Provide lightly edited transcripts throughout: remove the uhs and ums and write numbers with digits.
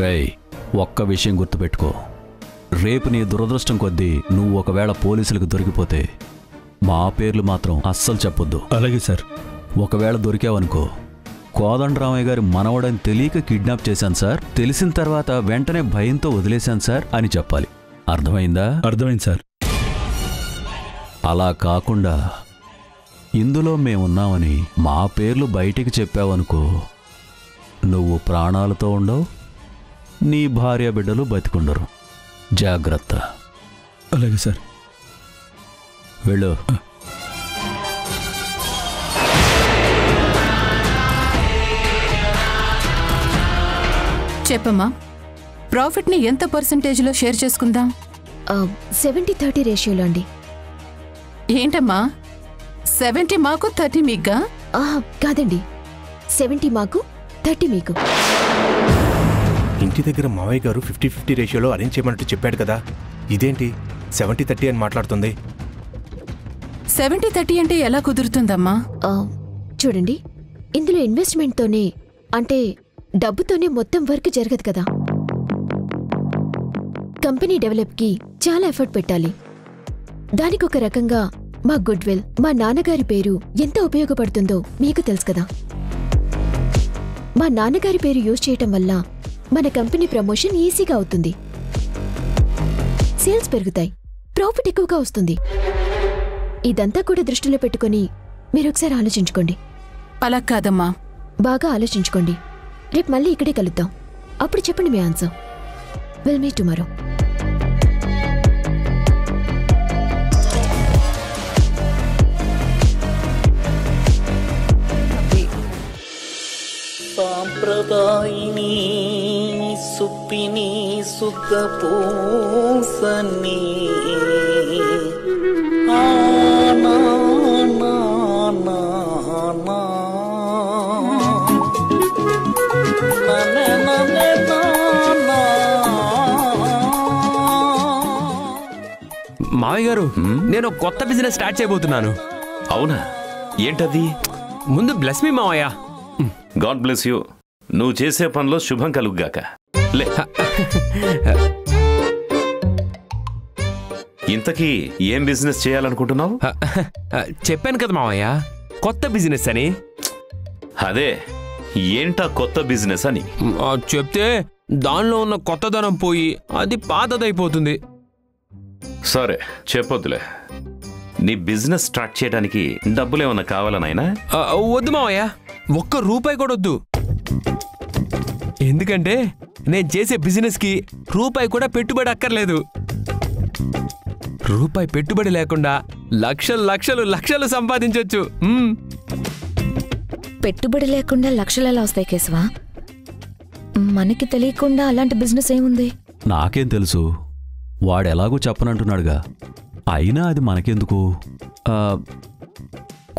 రేయ్, ఒక్క విషయం గుర్తుపెట్టుకో. రేపు నీ దురదృష్టం కొద్దీ నువ్వు ఒకవేళ పోలీసులకు దొరికిపోతే మా పేర్లు మాత్రం అస్సలు చెప్పొద్దు. అలాగే సార్. ఒకవేళ దొరికావనుకో, కోదండరామయ్య గారి మనవడని తెలియక కిడ్నాప్ చేశాను సార్, తెలిసిన తర్వాత వెంటనే భయంతో వదిలేశాను సార్ అని చెప్పాలి. అర్థమైందా? అర్థమైంది సార్. అలా కాకుండా ఇందులో మేమున్నామని మా పేర్లు బయటికి చెప్పావనుకో, నువ్వు ప్రాణాలతో ఉండవు, నీ భార్య బిడ్డలు బతికుండరు. జాగ్రత్త. అలాగే సార్. వెళ్ళు. చెప్పమ్మా, ప్రాఫిట్ని ఎంత పర్సెంటేజ్లో షేర్ చేసుకుందాం? 70-30 రేషియోలో అండి. ఏంటమ్మా, 70 మాకు 30 మీగ్గా? కాదండి, 70 మాకు 30 మీకు. ఇంటి దగ్గర మావయ్య గారు 50-50 రేషియోలో అరేంజ్ చేయమన్నట్టు చెప్పాడు కదా, ఇదేంటి 70-30 అని మాట్లాడుతుంది? 70-30 అంటే ఎలా కుదురుతుందమ్మా? చూడండి, ఇందులో ఇన్వెస్ట్మెంట్తోనే, అంటే డబ్బుతోనే మొత్తం వర్క్ జరగదు కదా. కంపెనీ డెవలప్కి చాలా ఎఫర్ట్ పెట్టాలి. దానికి ఒక రకంగా మా గుడ్ విల్, మా నాన్నగారి పేరు ఎంత ఉపయోగపడుతుందో మీకు తెలుసు కదా. మా నాన్నగారి పేరు యూజ్ చేయటం వల్ల మన కంపెనీ ప్రమోషన్ ఈజీగా అవుతుంది, సేల్స్ పెరుగుతాయి, ప్రాఫిట్ ఎక్కువగా వస్తుంది. ఇదంతా కూడా దృష్టిలో పెట్టుకుని మీరు ఒకసారి ఆలోచించుకోండి. అలా కాదమ్మా. బాగా ఆలోచించుకోండి. రేపు మళ్ళీ ఇక్కడే కలుద్దాం. అప్పుడు చెప్పండి మీ ఆన్సర్. Will meet tomorrow. సాంప్రదాయిని సుప్పిని సుఖ పూసని మావయ్య గారు, నేను కొత్త బిజినెస్ స్టార్ట్ చేయబోతున్నాను. అవునా? ఏంటది? ముందు బ్లెస్ మీ మావయ్య. God bless you. నువ్వు చేసే పనిలో శుభం కలుగుగాక. లే. ఇంతకీ ఏం బిజినెస్ చేయాలనుకుంటున్నావు? చెప్పాను కదా మావయ్య, కొత్త బిజినెస్ అని. అదే, ఏంటా కొత్త బిజినెస్ అని చెప్తే దానిలో ఉన్న కొత్తదనం పోయి అది పాతదైపోతుంది. సరే, చెప్పొద్దులే. నీ బిజినెస్ స్టార్ట్ చేయడానికి డబ్బులేమన్నా కావాలా నాయనా? వద్దు మావయ్య, ఒక్క రూపాయి కూడా వద్దు. ఎందుకంటే నేను చేసే బిజినెస్కి రూపాయి కూడా పెట్టుబడి అక్కర్లేదు. రూపాయి పెట్టుబడి లేకుండా లక్షలు లక్షలు లక్షలు సంపాదించొచ్చు. పెట్టుబడి లేకుండా లక్షలు ఎలా వస్తాయి కేశవా? మనకి తెలియకుండా అలాంటి బిజినెస్ ఏముంది? నాకేం తెలుసు, వాడెలాగూ చెప్పనంటున్నాడుగా. అయినా అది మనకెందుకు?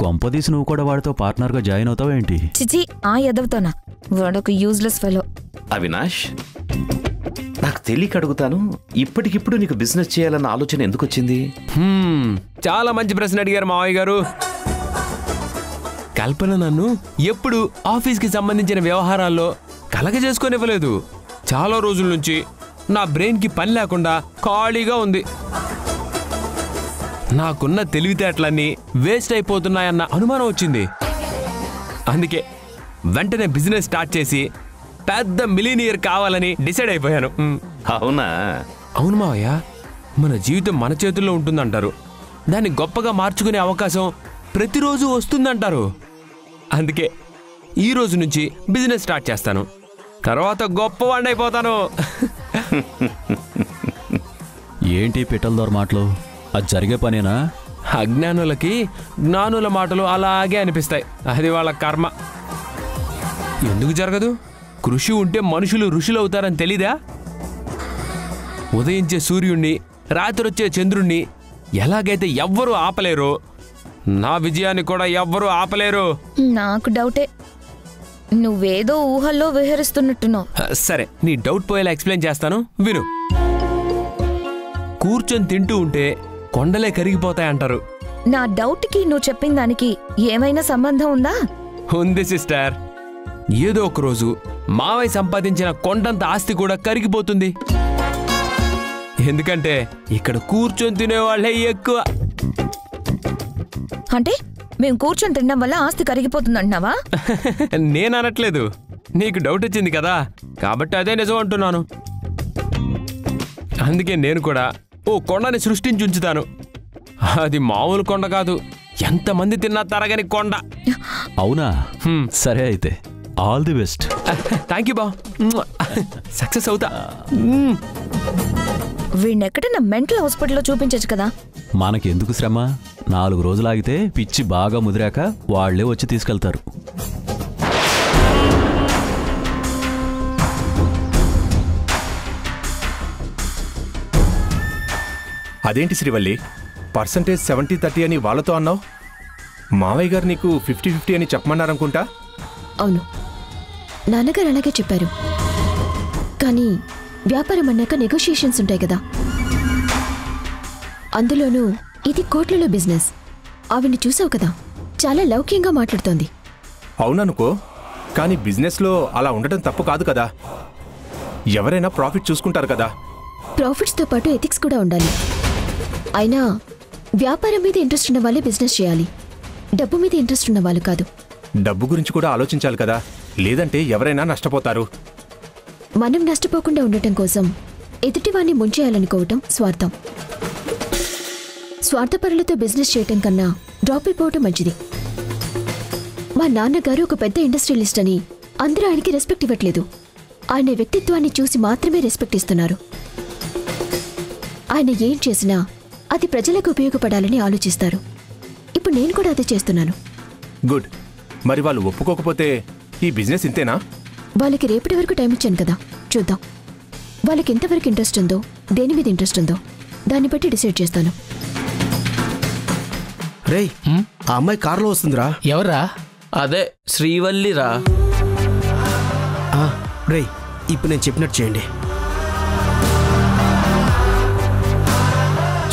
కొంపదీసి నువ్వు కూడా వాడితో పార్ట్నర్గా జాయిన్ అవుతావేంటి? చిచి, ఆ ఎదవుతానా? వాడొక యూజ్లెస్ ఫెలో. అవినాష్, నాకు తెలియక అడుగుతాను, ఇప్పటికిప్పుడు నీకు బిజినెస్ చేయాలన్న ఆలోచన ఎందుకు వచ్చింది? చాలా మంచి ప్రశ్న అడిగారు మావయ్య గారు. కల్పన నన్ను ఎప్పుడు ఆఫీస్కి సంబంధించిన వ్యవహారాల్లో కలగజేసుకొనివ్వలేదు. చాలా రోజుల నుంచి నా బ్రెయిన్కి పని లేకుండా ఖాళీగా ఉంది. నాకున్న తెలివితేటలన్నీ వేస్ట్ అయిపోతున్నాయన్న అనుమానం వచ్చింది. అందుకే వెంటనే బిజినెస్ స్టార్ట్ చేసి పెద్ద మిలీనియర్ కావాలని డిసైడ్ అయిపోయాను. అవునా? అవును మావయ్య, మన జీవితం మన చేతుల్లో ఉంటుందంటారు. దాన్ని గొప్పగా మార్చుకునే అవకాశం ప్రతిరోజు వస్తుందంటారు. అందుకే ఈ రోజు నుంచి బిజినెస్ స్టార్ట్ చేస్తాను, తర్వాత గొప్పవాడిని అయిపోతాను. ఏంటి పిట్టలదోర మాటలు? అది జరిగే పనేనా? అజ్ఞానులకి జ్ఞానుల మాటలు అలాగే అనిపిస్తాయి. అది వాళ్ళ కర్మ. ఎందుకు జరగదు? కృషి ఉంటే మనుషులు ఋషులు అవుతారని తెలీదా? ఉదయించే సూర్యుణ్ణి, రాత్రొచ్చే చంద్రుణ్ణి ఎలాగైతే ఎవ్వరూ ఆపలేరో, నా విజయాన్ని కూడా ఎవ్వరూ ఆపలేరు. నాకు డౌటే, నువ్వేదో ఊహల్లో విహరిస్తున్నట్టున్నావు. సరే, నీ డౌట్ పోయేలా ఎక్స్ప్లెయిన్ చేస్తాను, విను. కూర్చొని తింటూ ఉంటే కొండలే కరిగిపోతాయంటారు. నా డౌట్కి నువ్వు చెప్పిన దానికి ఏమైనా సంబంధం ఉందా? ఉంది సిస్టర్. ఏదో ఒక రోజు మావయ్య సంపాదించిన కొండంత ఆస్తి కూడా కరిగిపోతుంది. ఎందుకంటే ఇక్కడ కూర్చొని తినేవాళ్ళే ఎక్కువ. అంటే మేము కూర్చొని తినడం వల్ల ఆస్తి కరిగిపోతుందంటున్నావా? నేను అనట్లేదు, నీకు డౌట్ వచ్చింది కదా కాబట్టి అదే నిజం అంటున్నాను. అందుకే నేను కూడా ఓ కొండని సృష్టించి ఉంచుతాను. అది మామూలు కొండ కాదు, ఎంతమంది తిన్నా తరగని కొండ. అవునా? సరే అయితే all the best. Thank you బా, సక్సెస్ అవుతా. వీణెక్కడైనా మెంటల్ హాస్పిటల్లో చూపించచ్చు కదా. మనకెందుకు శ్రమ? 4 రోజులాగితే పిచ్చి బాగా ముదిరాక వాళ్లే వచ్చి తీసుకెళ్తారు. అదేంటి శ్రీవల్లి, పర్సంటేజ్ 70-30 అని వాళ్ళతో అన్నావు? మావయ్య గారు నీకు 50-50 అని చెప్పమన్నారనుకుంటా. అవును, నాన్నగారు అలాగే చెప్పారు. కానీ వ్యాపారం అన్నాక నెగోషియేషన్స్ ఉంటాయి కదా. అందులోనూ ఇది కోట్లలో బిజినెస్. ఆవిడ్ని చూసావు కదా, చాలా లౌక్యంగా మాట్లాడుతోంది. అవుననుకో, కానీ బిజినెస్లో అలా ఉండటం తప్పు కాదు కదా. ఎవరైనా ప్రాఫిట్ చూసుకుంటారు కదా. ప్రాఫిట్స్తో పాటు ఎథిక్స్ కూడా ఉండాలి. అయినా వ్యాపారం మీద ఇంట్రెస్ట్ ఉన్న వాళ్ళే బిజినెస్ చేయాలి, డబ్బు మీద ఇంట్రెస్ట్ ఉన్న వాళ్ళు కాదు. డబ్బు గురించి కూడా ఆలోచించాలి కదా, లేదంటే ఎవరైనా నష్టపోతారు. మనం నష్టపోకుండా ఉండటం కోసం ఎదుటివాణ్ణి ముంచేయాలనుకోవటం స్వార్థం. స్వార్థపరులతో బిజినెస్ చేయటం కన్నా డ్రాప్ అయిపోవటం మంచిది. మా నాన్నగారు ఒక పెద్ద ఇండస్ట్రియలిస్ట్ అని అందరూ ఆయనకి రెస్పెక్ట్ ఇవ్వట్లేదు. ఆయన వ్యక్తిత్వాన్ని చూసి మాత్రమే రెస్పెక్ట్ ఇస్తున్నారు. ఆయన ఏం చేసినా అది ప్రజలకు ఉపయోగపడాలని ఆలోచిస్తారు. ఇప్పుడు నేను కూడా అదే చేస్తున్నాను. గుడ్. మరి వాళ్ళు ఒప్పుకోకపోతే ఈ బిజినెస్ ఇంతేనా? వాళ్ళకి రేపటి వరకు టైం ఇచ్చాను కదా, చూద్దాం. వాళ్ళకి ఎంతవరకు ఇంట్రెస్ట్ ఉందో, దేని మీద ఇంట్రెస్ట్ ఉందో దాన్ని బట్టి డిసైడ్ చేస్తాను. రేయ్, ఆ అమ్మాయి కారులో వస్తుందిరా. ఎవరా? అదే శ్రీవల్లిరా. రేయ్, ఇప్పుడు నేను చెప్పినట్టు చేయండి.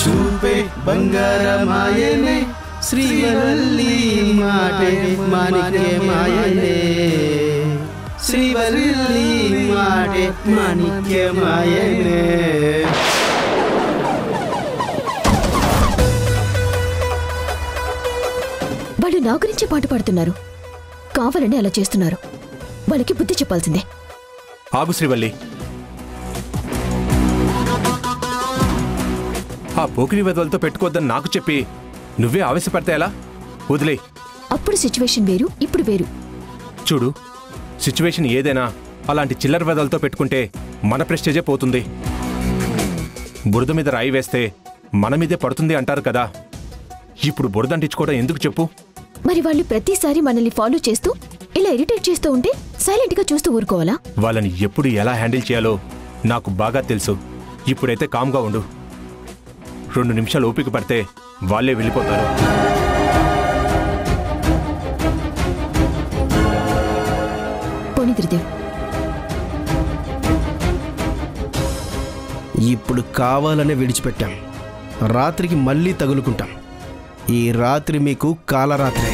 చూపే బంగారమాయనే శ్రీవల్లి మాటే మాణిక్యమాయనే శ్రీవల్లి మాటే మాణిక్యమాయనే. వాళ్ళు నా గురించి పాట పాడుతున్నారు, కావాలని అలా చేస్తున్నారు. వాళ్ళకి బుద్ధి చెప్పాల్సిందే. ఆగు శ్రీవల్లి, ఆ పోకిరి వెదలతో పెట్టుకోవద్దని నాకు చెప్పి నువ్వే ఆవేశపడితే ఎలా? వదిలే. అప్పుడు సిచ్యువేషన్ వేరు, ఇప్పుడు వేరు. చూడు, సిచ్యువేషన్ ఏదైనా అలాంటి చిల్లర వెదలతో పెట్టుకుంటే మన ప్రెస్టేజే పోతుంది. బురద మీద రాయి వేస్తే మన మీదే పడుతుంది అంటారు కదా. ఇప్పుడు బురదంటించుకోవడం ఎందుకు చెప్పు? మరి వాళ్ళు ప్రతిసారి మనల్ని ఫాలో చేస్తూ ఇలా ఇరిటేట్ చేస్తూ ఉంటే సైలెంట్ గా చూస్తూ ఊరుకోవాలా? వాళ్ళని ఎప్పుడు ఎలా హ్యాండిల్ చేయాలో నాకు బాగా తెలుసు. ఇప్పుడైతే కామ్గా ఉండు. 2 నిమిషాలు ఓపిక పడితే వాళ్ళే వెళ్ళిపోతారు. పోనీ త్రిదేవ్, ఇప్పుడు కావాలనే విడిచిపెట్టాం. రాత్రికి మళ్ళీ తగులుకుంటాం. ఈ రాత్రి మీకు కాలరాత్రి.